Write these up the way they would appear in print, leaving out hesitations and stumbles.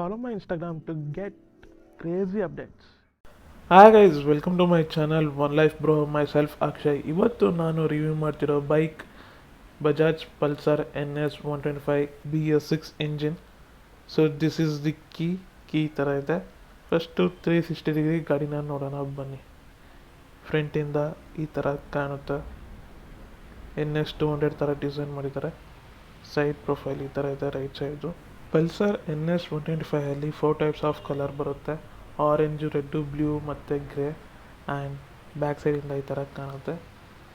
Follow my Instagram to get crazy updates. Hi guys, welcome to my channel one life bro. Myself Akshay. ಇವತ್ತು ನಾನು review ಮಾಡ್ತಿರೋ bike Bajaj Pulsar NS 125 BS6 engine. So this is the key ಥರ ಇದೆ. First 360 degree ಗಾಡಿನ ನೋಡೋಣ ಬನ್ನಿ. ಫ್ರಂಟಿಂದ ಈ ಥರ ಕಾಣುತ್ತೆ. NS 200 ಥರ ಡಿಸೈನ್ ಮಾಡಿದ್ದಾರೆ. ಸೈಡ್ ಪ್ರೊಫೈಲ್ ಈ ಥರ ಇದೆ, right side. Pulsar NS 125 4 types of colour ಬರುತ್ತೆ. ಆರೆಂಜು, ರೆಡ್ಡು, ಬ್ಲೂ ಮತ್ತು ಗ್ರೇ. ಆ್ಯಂಡ್ ಬ್ಯಾಕ್ ಸೈಡಿಂದ ಈ ಥರ ಕಾಣುತ್ತೆ.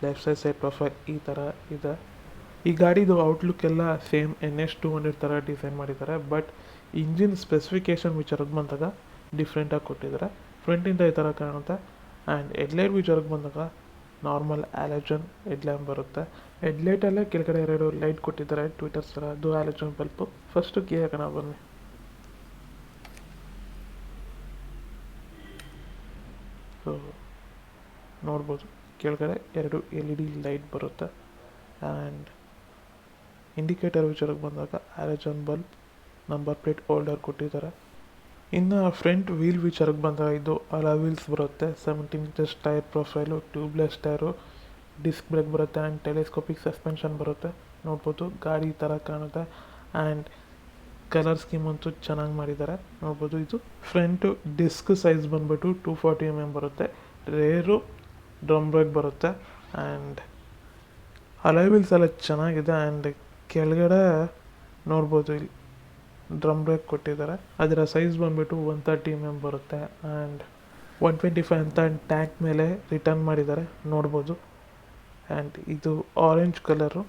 ಲೆಫ್ಟ್ ಸೈಡ್ ಪ್ರೊಫೈಲ್ ಈ ಥರ ಇದೆ. ಈ ಗಾಡಿದು ಔಟ್ಲುಕ್ ಎಲ್ಲ ಸೇಮ್ NS 200 ಥರ ಡಿಸೈನ್ ಮಾಡಿದ್ದಾರೆ. ಬಟ್ ಇಂಜಿನ್ ಸ್ಪೆಸಿಫಿಕೇಷನ್ ವಿಚಾರಕ್ಕೆ ಬಂದಾಗ ಡಿಫ್ರೆಂಟಾಗಿ ಕೊಟ್ಟಿದ್ದಾರೆ. ಫ್ರಂಟಿಂದ ಈ ಥರ ಕಾಣುತ್ತೆ. ಆ್ಯಂಡ್ ಹೆಡ್ಲೈಟ್ ವಿಚಾರಕ್ಕೆ ಬಂದಾಗ ನಾರ್ಮಲ್ ಆ್ಯಲಜನ್ ಹೆಡ್ಲ್ಯಾಂಪ್ ಬರುತ್ತೆ. ಹೆಡ್ಲೈಟಲ್ಲೇ ಕೆಳಗಡೆ 2 ಲೈಟ್ ಕೊಟ್ಟಿದ್ದಾರೆ, ಟ್ವಿಟರ್ಸ್ ಥರ. ಅದು ಆ್ಯಲಜನ್ ಬಲ್ಪು. ಫಸ್ಟು ಕೀ ಹಾಕೋಣ ಬನ್ನಿ. ಸೊ ನೋಡ್ಬೋದು, ಕೆಳಗಡೆ 2 LED ಲೈಟ್ ಬರುತ್ತೆ. ಆ್ಯಂಡ್ ಇಂಡಿಕೇಟರ್ ವಿಚಾರಕ್ಕೆ ಬಂದಾಗ ಆ್ಯಲಜನ್ ಬಲ್ಬ್, ನಂಬರ್ ಪ್ಲೇಟ್ ಹೋಲ್ಡರ್ ಕೊಟ್ಟಿದ್ದಾರೆ. ಇನ್ನು ಫ್ರಂಟ್ ವೀಲ್ ವಿಚಾರಕ್ಕೆ ಬಂದಾಗ ಇದು ಅಲಾ ವೀಲ್ಸ್ ಬರುತ್ತೆ. 17 inches tyre profile, tubeless tyre, disc brake ಬರುತ್ತೆ. ಆ್ಯಂಡ್ ಟೆಲಿಸ್ಕೋಪಿಕ್ ಸಸ್ಪೆನ್ಷನ್ ಬರುತ್ತೆ. ನೋಡ್ಬೋದು ಗಾಡಿ ಥರ ಕಾಣುತ್ತೆ. ಆ್ಯಂಡ್ ಕಲರ್ ಸ್ಕೀಮ್ ಅಂತೂ ಚೆನ್ನಾಗಿ ಮಾಡಿದ್ದಾರೆ, ನೋಡ್ಬೋದು. ಇದು ಫ್ರಂಟು ಡಿಸ್ಕ್ ಸೈಜ್ ಬಂದ್ಬಿಟ್ಟು 240 mm ಬರುತ್ತೆ. ರೇರು ಡ್ರಮ್ ಬ್ರೇಕ್ ಬರುತ್ತೆ. ಆ್ಯಂಡ್ ಅಲಾಯ್ ವೀಲ್ಸ್ ಎಲ್ಲ ಚೆನ್ನಾಗಿದೆ. ಆ್ಯಂಡ್ ಕೆಳಗಡೆ ನೋಡ್ಬೋದು ಇಲ್ಲಿ ಡ್ರಮ್ ಬ್ರೇಕ್ ಕೊಟ್ಟಿದ್ದಾರೆ. ಅದರ ಸೈಜ್ ಬಂದ್ಬಿಟ್ಟು 130 mm ಬರುತ್ತೆ. ಆ್ಯಂಡ್ 125 ಅಂತ ಟ್ಯಾಂಕ್ ಮೇಲೆ ರಿಟರ್ನ್ ಮಾಡಿದ್ದಾರೆ, ನೋಡ್ಬೋದು. ಆ್ಯಂಡ್ ಇದು ಆರೆಂಜ್ ಕಲರು.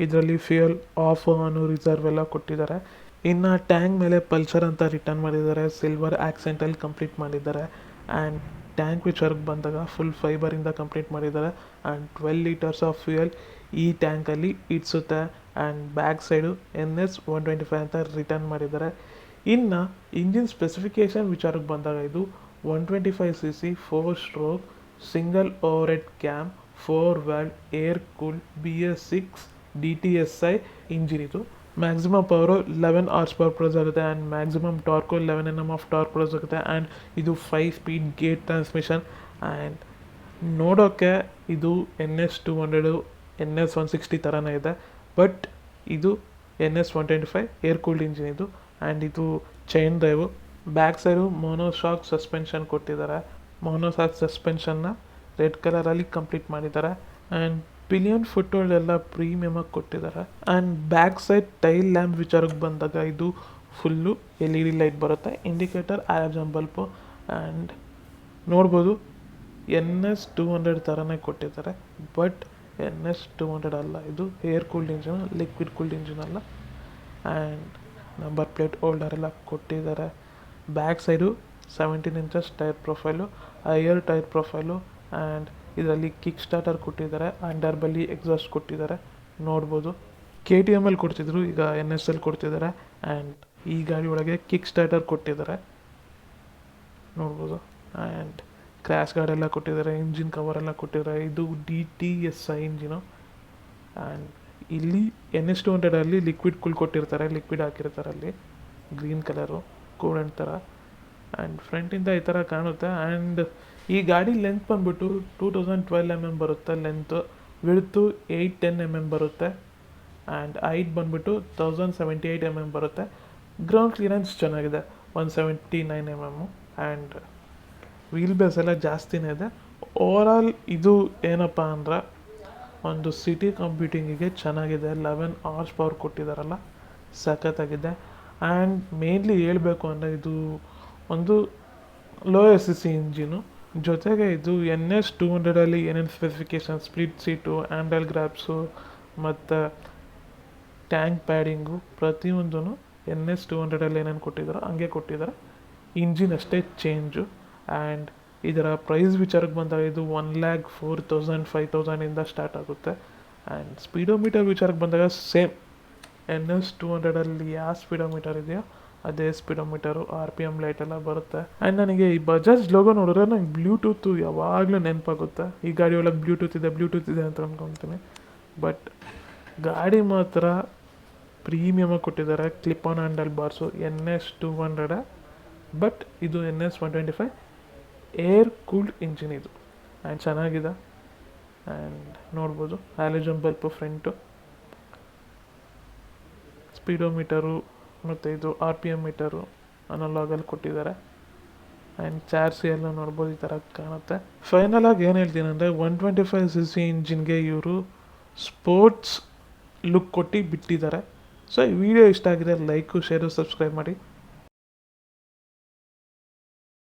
ಇದರಲ್ಲಿ ಫ್ಯೂಯಲ್ ಆಫ್ ಆನು ರಿಸರ್ವ್ ಎಲ್ಲ ಕೊಟ್ಟಿದ್ದಾರೆ. ಇನ್ನು ಟ್ಯಾಂಕ್ ಮೇಲೆ ಪಲ್ಸರ್ ಅಂತ ರಿಟರ್ನ್ ಮಾಡಿದ್ದಾರೆ. ಸಿಲ್ವರ್ ಆ್ಯಕ್ಸೆಂಟಲ್ಲಿ ಕಂಪ್ಲೀಟ್ ಮಾಡಿದ್ದಾರೆ. ಆ್ಯಂಡ್ ಟ್ಯಾಂಕ್ ವಿಚಾರಕ್ಕೆ ಬಂದಾಗ ಫುಲ್ ಫೈಬರಿಂದ ಕಂಪ್ಲೀಟ್ ಮಾಡಿದ್ದಾರೆ. ಆ್ಯಂಡ್ 12 ಲೀಟರ್ಸ್ ಆಫ್ ಫ್ಯೂಯಲ್ ಈ ಟ್ಯಾಂಕಲ್ಲಿ ಇಡ್ಸುತ್ತೆ. ಆ್ಯಂಡ್ ಬ್ಯಾಕ್ ಸೈಡು NS 125 ಅಂತ ರಿಟರ್ನ್ ಮಾಡಿದ್ದಾರೆ. ಇನ್ನು ಇಂಜಿನ್ ಸ್ಪೆಸಿಫಿಕೇಷನ್ ವಿಚಾರಕ್ಕೆ ಬಂದಾಗ ಇದು 125cc 4 stroke single over head cam 4 valve air cooled BS6 DTSI engine. ಇದು ಮ್ಯಾಕ್ಸಿಮಮ್ ಪವರು 11 HP ಪ್ರೊಡ್ಯೂಸ್ ಆಗುತ್ತೆ. And maximum torque 11 Nm of torque produce ಆಗುತ್ತೆ. ಆ್ಯಂಡ್ ಇದು 5 ಸ್ಪೀಡ್ ಗೇಟ್ ಟ್ರಾನ್ಸ್ಮಿಷನ್. ಆ್ಯಂಡ್ ನೋಡೋಕ್ಕೆ ಇದು NS 200 NS 160 ಥರನೇ ಇದೆ. ಬಟ್ ಇದು NS 125 air cooled engine ಇದು. ಆ್ಯಂಡ್ ಇದು chain drive. Back side monoshock suspension ಕೊಟ್ಟಿದ್ದಾರೆ. ಮೋನೋಶಾಕ್ ಸಸ್ಪೆನ್ಷನ್ನ ರೆಡ್ ಕಲರಲ್ಲಿ ಕಂಪ್ಲೀಟ್ ಮಾಡಿದ್ದಾರೆ. ಆ್ಯಂಡ್ ಪಿಲಿಯನ್ ಫುಟ್ ಹೋಲ್ಡ್ ಎಲ್ಲ ಪ್ರೀಮಿಯಮಾಗಿ ಕೊಟ್ಟಿದ್ದಾರೆ. And back side tail lamp ವಿಚಾರಕ್ಕೆ ಬಂದಾಗ ಇದು ಫುಲ್ಲು LED ಲೈಟ್ ಬರುತ್ತೆ. Indicator halogen bulb. ಆ್ಯಂಡ್ ನೋಡ್ಬೋದು NS 200 ಥರನೇ ಕೊಟ್ಟಿದ್ದಾರೆ. ಬಟ್ NS 200 ಅಲ್ಲ, ಇದು air cooled engine, liquid cooled engine ಅಲ್ಲ. ಆ್ಯಂಡ್ ನಂಬರ್ ಪ್ಲೇಟ್ ಹೋಲ್ಡರ್ ಎಲ್ಲ ಕೊಟ್ಟಿದ್ದಾರೆ. Back side 17 inches tyre profile, higher tyre profile. And ಇದರಲ್ಲಿ ಕಿಕ್ ಸ್ಟಾರ್ಟರ್ ಕೊಟ್ಟಿದ್ದಾರೆ. ಅಂಡರ್ ಬೆಲ್ಲಿ ಎಕ್ಸಾಸ್ಟ್ ಕೊಟ್ಟಿದ್ದಾರೆ, ನೋಡ್ಬೋದು. KTM ಅಲ್ಲಿ ಕೊಡ್ತಿದ್ರು, ಈಗ NS ಅಲ್ಲಿ ಕೊಡ್ತಿದ್ದಾರೆ. ಆ್ಯಂಡ್ ಈ ಗಾಡಿ ಒಳಗೆ ಕಿಕ್ ಸ್ಟಾರ್ಟರ್ ಕೊಟ್ಟಿದ್ದಾರೆ, ನೋಡ್ಬೋದು. ಆ್ಯಂಡ್ ಕ್ರ್ಯಾಶ್ ಗಾರ್ಡ್ ಎಲ್ಲ ಕೊಟ್ಟಿದ್ದಾರೆ. ಇಂಜಿನ್ ಕವರ್ ಎಲ್ಲ ಕೊಟ್ಟಿದ್ದಾರೆ. ಇದು DTSI ಇಂಜಿನು. ಆ್ಯಂಡ್ ಇಲ್ಲಿ NS 200 ಲಿಕ್ವಿಡ್ ಕೂಲ್ ಕೊಟ್ಟಿರ್ತಾರೆ, ಲಿಕ್ವಿಡ್ ಹಾಕಿರ್ತಾರೆ ಅಲ್ಲಿ ಗ್ರೀನ್ ಕಲರು ಕೂಲೆಂಟ್ ಥರ. ಆ್ಯಂಡ್ ಫ್ರಂಟಿಂದ ಈ ಥರ ಕಾಣುತ್ತೆ. ಆ್ಯಂಡ್ ಈ ಗಾಡಿ ಲೆಂತ್ ಬಂದ್ಬಿಟ್ಟು 2012 mm ಬರುತ್ತೆ ಲೆಂತು. ವಿಡ್ತು 810 mm ಬರುತ್ತೆ. ಆ್ಯಂಡ್ ಹೈಟ್ ಬಂದ್ಬಿಟ್ಟು 1078 mm ಬರುತ್ತೆ. ಗ್ರೌಂಡ್ ಕ್ಲಿಯರೆನ್ಸ್ ಚೆನ್ನಾಗಿದೆ, 179 mm. ಆ್ಯಂಡ್ ವೀಲ್ ಬೇಸ್ ಎಲ್ಲ ಜಾಸ್ತಿನೇ ಇದೆ. ಓವರಾಲ್ ಇದು ಏನಪ್ಪ ಅಂದ್ರೆ ಒಂದು ಸಿಟಿ ಕಂಪ್ಯೂಟಿಂಗಿಗೆ ಚೆನ್ನಾಗಿದೆ. 11 HP ಕೊಟ್ಟಿದ್ದಾರಲ್ಲ, ಸಖತ್ತಾಗಿದೆ. ಆ್ಯಂಡ್ ಮೇನ್ಲಿ ಹೇಳಬೇಕು ಅಂದರೆ ಇದು ಒಂದು ಲೋ SCC ಇಂಜಿನು. ಜೊತೆಗೆ ಇದು NS 200 ಏನೇನು ಸ್ಪೆಸಿಫಿಕೇಷನ್, ಸ್ಪ್ಲಿಟ್ ಸೀಟು, ಹ್ಯಾಂಡಲ್ ಗ್ರಾಬ್ಸು ಮತ್ತು ಟ್ಯಾಂಕ್ ಪ್ಯಾಡಿಂಗು ಪ್ರತಿಯೊಂದೂ NS 200 ಏನೇನು ಕೊಟ್ಟಿದ್ದಾರೋ ಹಂಗೆ ಕೊಟ್ಟಿದ್ದಾರೆ. ಇಂಜಿನ್ ಅಷ್ಟೇ ಚೇಂಜು. ಆ್ಯಂಡ್ ಇದರ ಪ್ರೈಸ್ ವಿಚಾರಕ್ಕೆ ಬಂದಾಗ ಇದು 1,04,000 5,000ಇಂದ ಸ್ಟಾರ್ಟ್ ಆಗುತ್ತೆ. ಆ್ಯಂಡ್ ಸ್ಪೀಡೋಮೀಟರ್ ವಿಚಾರಕ್ಕೆ ಬಂದಾಗ ಸೇಮ್ NS 200 ಯಾವ ಸ್ಪೀಡೋಮೀಟರ್ ಇದೆಯೋ ಅದೇ ಸ್ಪೀಡೋಮೀಟರು, RPM ಲೈಟ್ ಎಲ್ಲ ಬರುತ್ತೆ. ಆ್ಯಂಡ್ ನನಗೆ ಈ ಬಜಾಜ್ ಲೋಗೋ ನೋಡಿದ್ರೆ ನಂಗೆ ಬ್ಲೂಟೂತು ಯಾವಾಗಲೂ ನೆನಪಾಗುತ್ತೆ. ಈ ಗಾಡಿ ಒಳಗೆ ಬ್ಲೂಟೂತ್ ಇದೆ ಅಂತ ಅಂದ್ಕೊತೀನಿ. ಬಟ್ ಗಾಡಿ ಮಾತ್ರ ಪ್ರೀಮಿಯಮಾಗಿ ಕೊಟ್ಟಿದ್ದಾರೆ. Clip on handle bars NS 200, but ಇದು NS 125 ಏರ್ ಕೂಲ್ಡ್ ಇಂಜಿನ್ ಇದು. ಆ್ಯಂಡ್ ಚೆನ್ನಾಗಿದೆ. ಆ್ಯಂಡ್ ನೋಡ್ಬೋದು ಹ್ಯಾಲಜನ್ ಬಲ್ಪು ಫ್ರಂಟು, ಸ್ಪೀಡೋಮೀಟರು ಮತ್ತು ಇದು RPM ಮೀಟರು ಅನಲಾಗಲ್ಲಿ ಕೊಟ್ಟಿದ್ದಾರೆ. ಆ್ಯಂಡ್ ಚಾರ್ಸಿ ಎಲ್ಲ ನೋಡ್ಬೋದು, ಈ ಥರ ಕಾಣುತ್ತೆ. ಫೈನಲ್ ಆಗಿ ಏನು ಹೇಳ್ತೀನಿ ಅಂದರೆ 125cc ಇಂಜಿನ್ಗೆ ಇವರು ಸ್ಪೋರ್ಟ್ಸ್ ಲುಕ್ ಕೊಟ್ಟು ಬಿಟ್ಟಿದ್ದಾರೆ. ಸೊ ಈ ವಿಡಿಯೋ ಇಷ್ಟ ಆಗಿದೆ ಲೈಕು, ಶೇರು, ಸಬ್ಸ್ಕ್ರೈಬ್ ಮಾಡಿ.